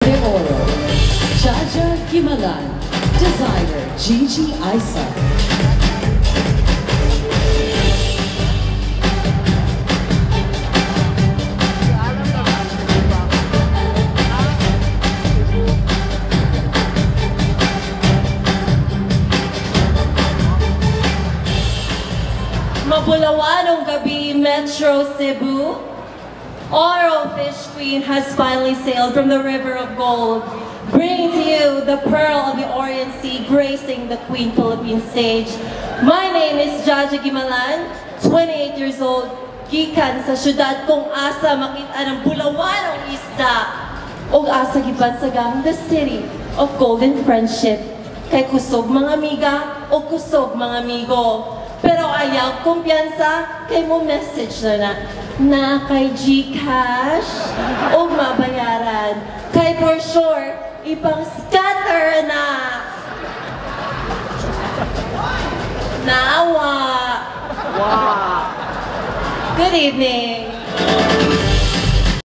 de Oro, Jaja Gimalan, designer Gigi Isa. Mabulawanong gabi, Metro Cebu. Oro Fish Queen has finally sailed from the River of Gold, bringing to you the pearl of the Orient Sea, gracing the Queen Philippine stage. My name is Jaja Gimalan, 28 years old, gikan sa syudad kung asa makita ng bulawanong isda, o asa gibansagang the city of golden friendship. Kay kusog mga amiga o kusog mga amigo. Pero ayaw kumpiyansa, kay mo message na kay GCash o mabayaran. Kay for sure, ipang scatter na. Naawa. Wow. Good evening.